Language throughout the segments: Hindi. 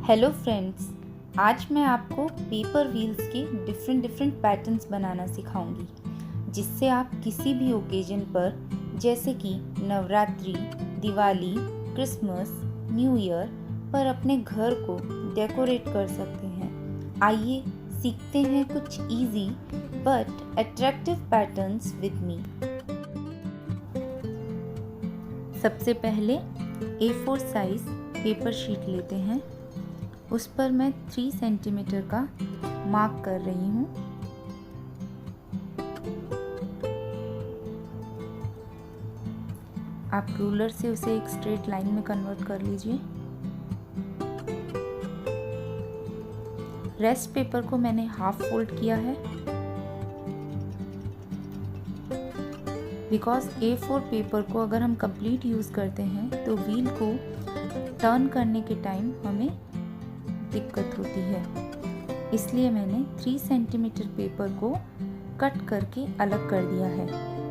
हेलो फ्रेंड्स, आज मैं आपको पेपर व्हील्स के डिफरेंट पैटर्न्स बनाना सिखाऊंगी, जिससे आप किसी भी ओकेजन पर जैसे कि Navratri, Diwali, Christmas, new year पर अपने घर को डेकोरेट कर सकते हैं। आइए सीखते हैं कुछ easy but attractive patterns with me. सबसे पहले A4 साइज पेपर शीट लेते हैं। उस पर मैं 3 सेंटीमीटर का मार्क कर रही हूँ। आप रूलर से उसे एक स्ट्रेट लाइन में कन्वर्ट कर लीजिए। रेस्ट पेपर को मैंने हाफ फोल्ड किया है, बिकॉज A4 पेपर को अगर हम कंप्लीट यूज़ करते हैं तो व्हील को टर्न करने के टाइम हमें दिक्कत होती है। इसलिए मैंने 3 सेंटीमीटर पेपर को कट करके अलग कर दिया है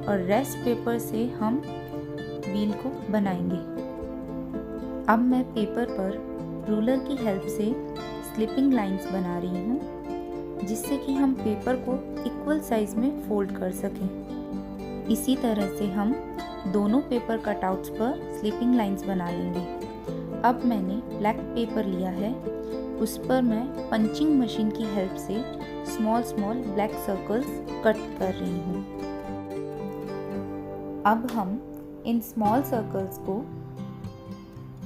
और रेस्ट पेपर से हम व्हील को बनाएंगे। अब मैं पेपर पर रूलर की हेल्प से स्लिपिंग लाइंस बना रही हूँ, जिससे कि हम पेपर को इक्वल साइज में फोल्ड कर सकें। इसी तरह से हम दोनों पेपर कटआउट्स पर स्लिपिंग लाइंस बना लेंगे। अब मैंने ब्लैक पेपर लिया है, उस पर मैं पंचिंग मशीन की हेल्प से स्मॉल ब्लैक सर्कल्स कट कर रही हूँ। अब हम इन स्मॉल सर्कल्स को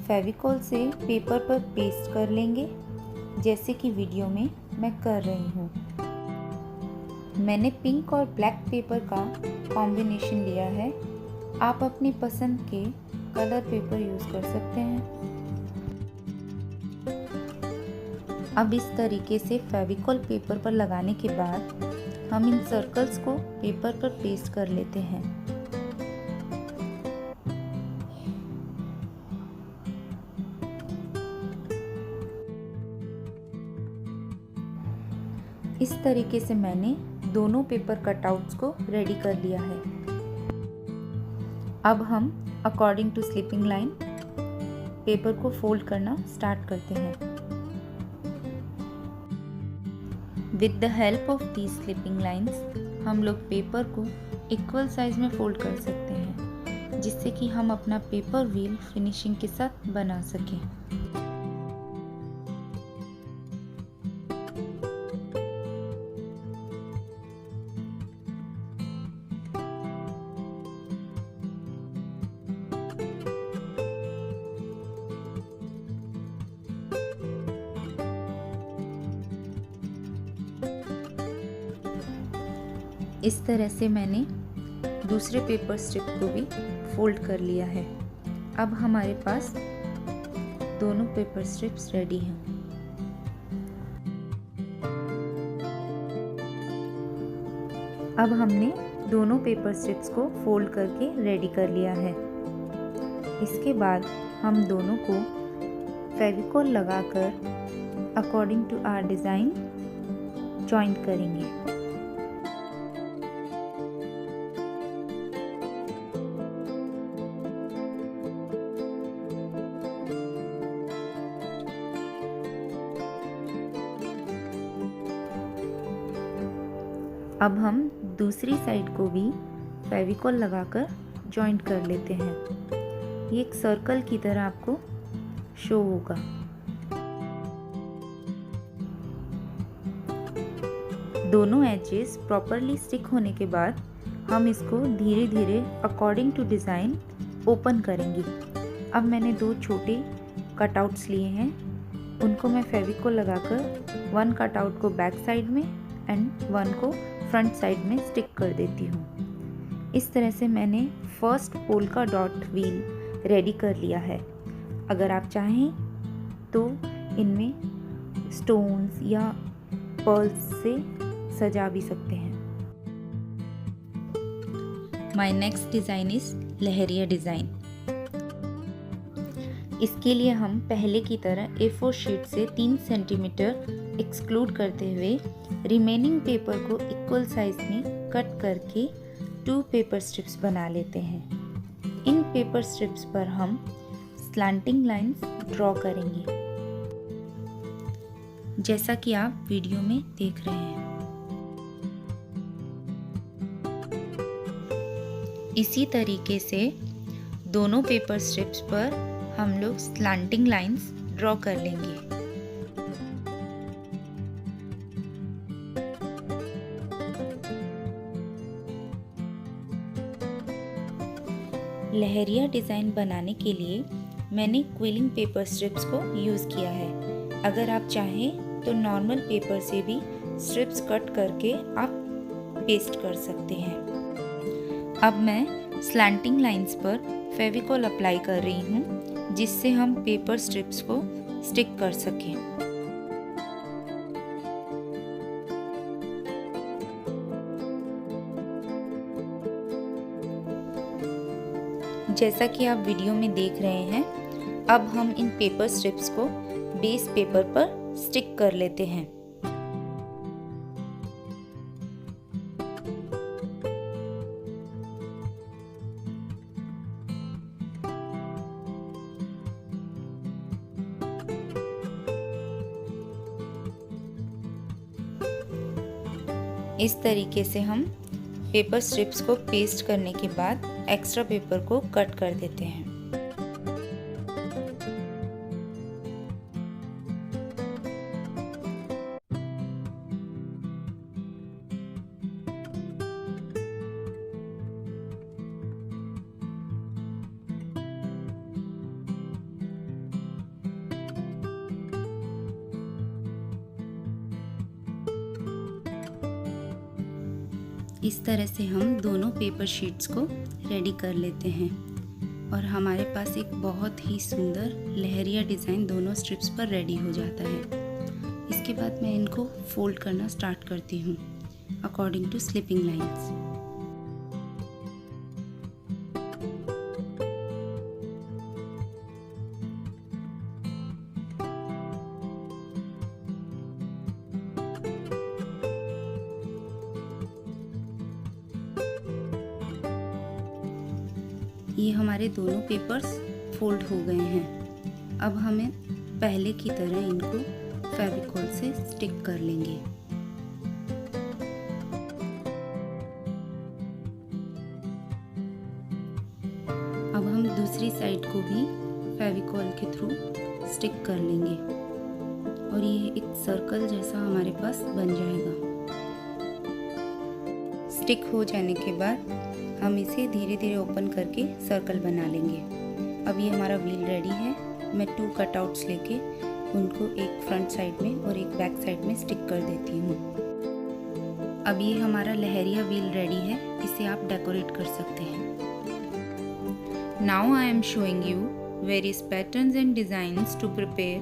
फेविकॉल से पेपर पर पेस्ट कर लेंगे, जैसे कि वीडियो में मैं कर रही हूँ। मैंने पिंक और ब्लैक पेपर का कॉम्बिनेशन लिया है। आप अपनी पसंद के कलर पेपर यूज़ कर सकते हैं। अब इस तरीके से फेविकॉल पेपर पर लगाने के बाद हम इन सर्कल्स को पेपर पर पेस्ट कर लेते हैं। इस तरीके से मैंने दोनों पेपर कटआउट्स को रेडी कर लिया है। अब हम according to slipping line paper को फोल्ड करना स्टार्ट करते हैं। With the help of these slipping lines हम लोग पेपर को इक्वल साइज में फोल्ड कर सकते हैं, जिससे कि हम अपना पेपर व्हील फिनिशिंग के साथ बना सकें। इस तरह से मैंने दूसरे पेपर स्ट्रिप को भी फोल्ड कर लिया है। अब हमारे पास दोनों पेपर स्ट्रिप्स रेडी हैं। अब हमने दोनों पेपर स्ट्रिप्स को फोल्ड करके रेडी कर लिया है। इसके बाद हम दोनों को फेविकॉल लगाकर according to our design joint करेंगे। अब हम दूसरी साइड को भी फेविकॉल लगाकर जॉइंट कर लेते हैं। ये एक सर्कल की तरह आपको शो होगा। दोनों एजेस प्रॉपरली स्टिक होने के बाद हम इसको धीरे धीरे अकॉर्डिंग टू डिज़ाइन ओपन करेंगे। अब मैंने 2 छोटे कटआउट्स लिए हैं, उनको मैं फेविकॉल लगाकर 1 कटआउट को बैक साइड में एंड 1 को फ्रंट साइड में स्टिक कर देती हूँ। इस तरह से मैंने first polka dot wheel ready कर लिया है। अगर आप चाहें तो इनमें स्टोन्स या पर्ल्स से सजा भी सकते हैं। My next design is leheriya design. इसके लिए हम पहले की तरह A4 शीट से 3 सेंटीमीटर एक्सक्लूड करते हुए रिमेनिंग पेपर को इक्वल साइज में कट करके 2 पेपर स्ट्रिप्स बना लेते हैं। इन पेपर स्ट्रिप्स पर हम स्लैंटिंग लाइंस ड्रॉ करेंगे। जैसा कि आप वीडियो में देख रहे हैं। इसी तरीके से दोनों पेपर स्ट्रिप्स पर हम लोग स्लैंटिंग लाइंस ड्रॉ कर लेंगे। लहरिया डिज़ाइन बनाने के लिए मैंने क्विलिंग पेपर स्ट्रिप्स को यूज़ किया है। अगर आप चाहें तो नॉर्मल पेपर से भी स्ट्रिप्स कट करके आप पेस्ट कर सकते हैं। अब मैं स्लैंटिंग लाइंस पर फेविकॉल अप्लाई कर रही हूँ, जिससे हम पेपर स्ट्रिप्स को स्टिक कर सकें। जैसा कि आप वीडियो में देख रहे हैं, अब हम इन पेपर स्ट्रिप्स को बेस पेपर पर स्टिक कर लेते हैं। इस तरीके से हम पेपर स्ट्रिप्स को पेस्ट करने के बाद एक्स्ट्रा पेपर को कट कर देते हैं। इस तरह से हम दोनों पेपर शीट्स को रेडी कर लेते हैं और हमारे पास एक बहुत ही सुंदर लहरिया डिज़ाइन दोनों स्ट्रिप्स पर रेडी हो जाता है। इसके बाद मैं इनको फोल्ड करना स्टार्ट करती हूँ अकॉर्डिंग टू स्लिपिंग लाइंस। ये हमारे दोनों पेपर्स फोल्ड हो गए हैं। अब हमें पहले की तरह इनको फेविकॉल से स्टिक कर लेंगे। अब हम दूसरी साइड को भी फेविकॉल के थ्रू स्टिक कर लेंगे और ये एक सर्कल जैसा हमारे पास बन जाएगा। स्टिक हो जाने के बाद हम इसे धीरे धीरे ओपन करके सर्कल बना लेंगे। अब ये हमारा व्हील रेडी है। मैं 2 कटआउट्स लेके उनको एक फ्रंट साइड में और एक बैक साइड में स्टिक कर देती हूँ। अब ये हमारा लहरिया व्हील रेडी है, इसे आप डेकोरेट कर सकते हैं। Now I am showing you various patterns and designs to prepare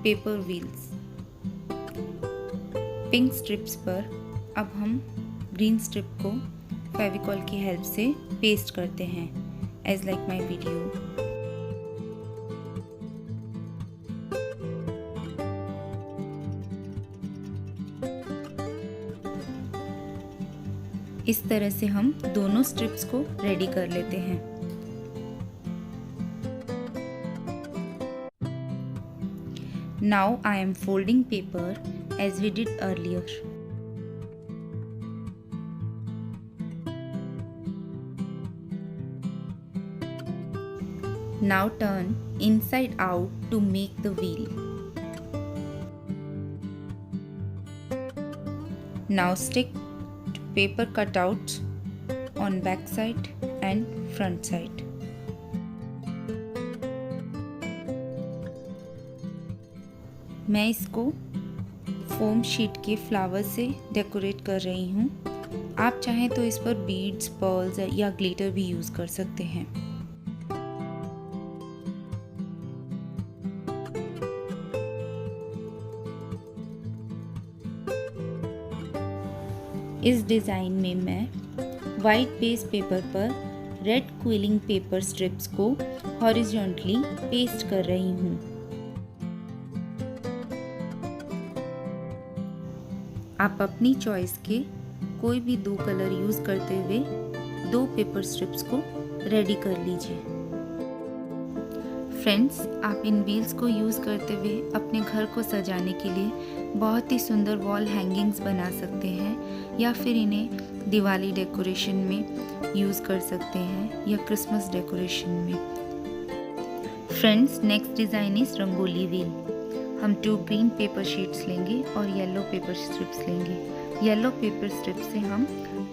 paper wheels. Pink strips पर अब हम ग्रीन स्ट्रिप को फेविकॉल की हेल्प से पेस्ट करते हैं, एज लाइक माई वीडियो। इस तरह से हम दोनों स्ट्रिप्स को रेडी कर लेते हैं। Now I am folding paper as we did earlier. Now turn inside out to make the wheel. Now stick paper cutouts on back side and front side. मैं इसको फोम शीट के फ्लावर से डेकोरेट कर रही हूँ। आप चाहें तो इस पर बीड्स, पर्ल्स या ग्लिटर भी यूज़ कर सकते हैं। इस डिज़ाइन में मैं वाइट बेस पेपर पर रेड क्विलिंग पेपर स्ट्रिप्स को हॉरिजॉन्टली पेस्ट कर रही हूँ। आप अपनी चॉइस के कोई भी 2 कलर यूज़ करते हुए 2 पेपर स्ट्रिप्स को रेडी कर लीजिए। फ्रेंड्स, आप इन व्हील्स को यूज़ करते हुए अपने घर को सजाने के लिए बहुत ही सुंदर वॉल हैंगिंग्स बना सकते हैं या फिर इन्हें दिवाली डेकोरेशन में यूज़ कर सकते हैं या क्रिसमस डेकोरेशन में। Friends, next design is rangoli wheel. हम 2 ग्रीन पेपर शीट्स लेंगे और येलो पेपर स्ट्रिप्स लेंगे। येलो पेपर स्ट्रिप से हम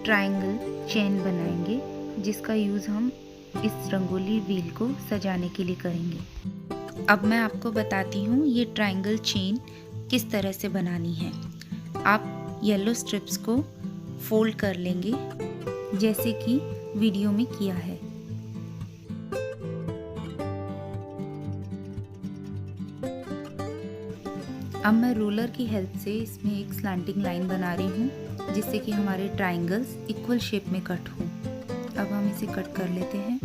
ट्रायंगल चेन बनाएंगे जिसका यूज़ हम इस रंगोली व्हील को सजाने के लिए करेंगे। अब मैं आपको बताती हूँ ये ट्रायंगल चेन किस तरह से बनानी है। आप येलो स्ट्रिप्स को फोल्ड कर लेंगे जैसे कि वीडियो में किया है। अब मैं रूलर की हेल्प से इसमें एक स्लैंटिंग लाइन बना रही हूँ जिससे कि हमारे ट्रायंगल्स इक्वल शेप में कट हों। अब हम इसे कट कर लेते हैं।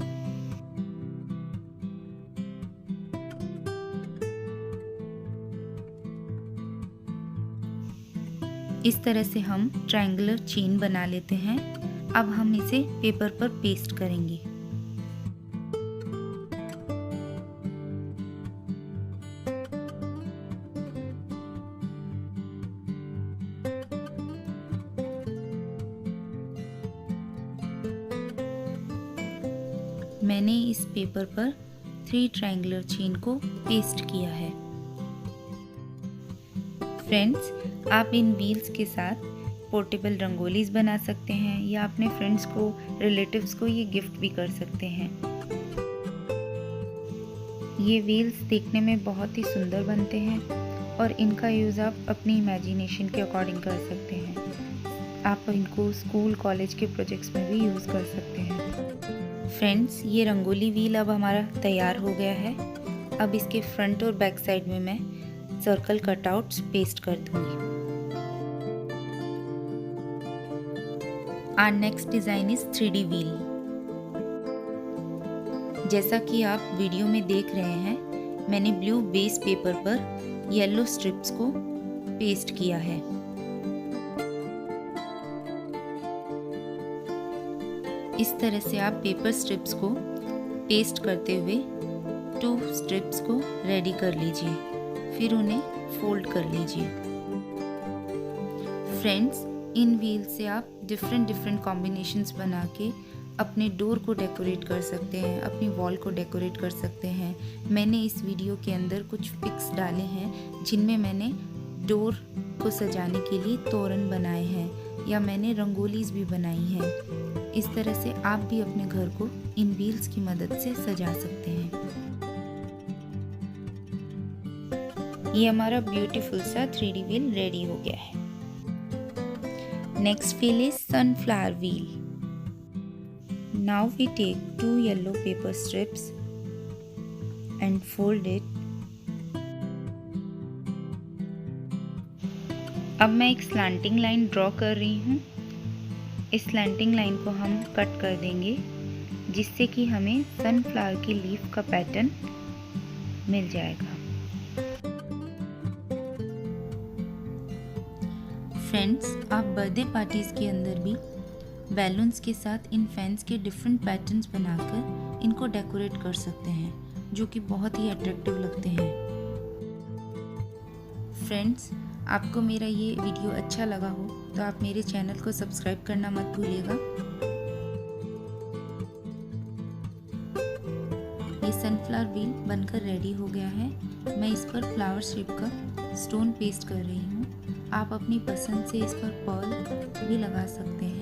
इस तरह से हम ट्रायंगुलर चेन बना लेते हैं। अब हम इसे पेपर पर पेस्ट करेंगे। मैंने इस पेपर पर 3 ट्रायंगुलर चेन को पेस्ट किया है। फ्रेंड्स, आप इन व्हील्स के साथ पोर्टेबल रंगोलीज बना सकते हैं या अपने फ्रेंड्स को, रिलेटिव्स को ये गिफ्ट भी कर सकते हैं। ये व्हील्स देखने में बहुत ही सुंदर बनते हैं और इनका यूज़ आप अपनी इमेजिनेशन के अकॉर्डिंग कर सकते हैं। आप इनको स्कूल, कॉलेज के प्रोजेक्ट्स में भी यूज़ कर सकते हैं। फ्रेंड्स, ये रंगोली व्हील अब हमारा तैयार हो गया है। अब इसके फ्रंट और बैक साइड में मैं सर्कल कटआउट्स पेस्ट कर दूंगी। Our next design is 3D wheel। जैसा कि आप वीडियो में देख रहे हैं, मैंने ब्लू बेस पेपर पर येलो स्ट्रिप्स को पेस्ट किया है। इस तरह से आप पेपर स्ट्रिप्स को पेस्ट करते हुए 2 स्ट्रिप्स को रेडी कर लीजिए, फिर उन्हें फोल्ड कर लीजिए। फ्रेंड्स, इन व्हील से आप डिफरेंट कॉम्बिनेशंस बना के अपने डोर को डेकोरेट कर सकते हैं, अपनी वॉल को डेकोरेट कर सकते हैं। मैंने इस वीडियो के अंदर कुछ पिक्स डाले हैं जिनमें मैंने डोर को सजाने के लिए तोरण बनाए हैं या मैंने रंगोलीज भी बनाई हैं। इस तरह से आप भी अपने घर को इन व्हील्स की मदद से सजा सकते हैं। ये हमारा ब्यूटीफुल सा 3D व्हील रेडी हो गया है। Next wheel is sunflower wheel. Now we take 2 yellow paper strips and fold it. अब मैं एक स्लैंटिंग लाइन ड्रॉ कर रही हूँ। इस स्लैंटिंग लाइन को हम कट कर देंगे जिससे कि हमें सनफ्लावर की लीफ का पैटर्न मिल जाएगा। फ्रेंड्स, आप बर्थडे पार्टीज के अंदर भी बैलून्स के साथ इन फैंस के डिफरेंट पैटर्न्स बनाकर इनको डेकोरेट कर सकते हैं जो कि बहुत ही अट्रैक्टिव लगते हैं। फ्रेंड्स, आपको मेरा ये वीडियो अच्छा लगा हो तो आप मेरे चैनल को सब्सक्राइब करना मत भूलिएगा। ये सनफ्लावर व्हील बनकर रेडी हो गया है। मैं इस पर फ्लावर शेप का स्टोन पेस्ट कर रही हूँ। आप अपनी पसंद से इस पर पर्ल भी लगा सकते हैं।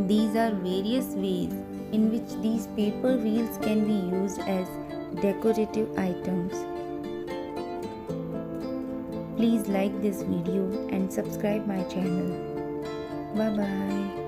These are various ways in which these paper wheels can be used as decorative items. Please like this video and subscribe my channel. Bye bye.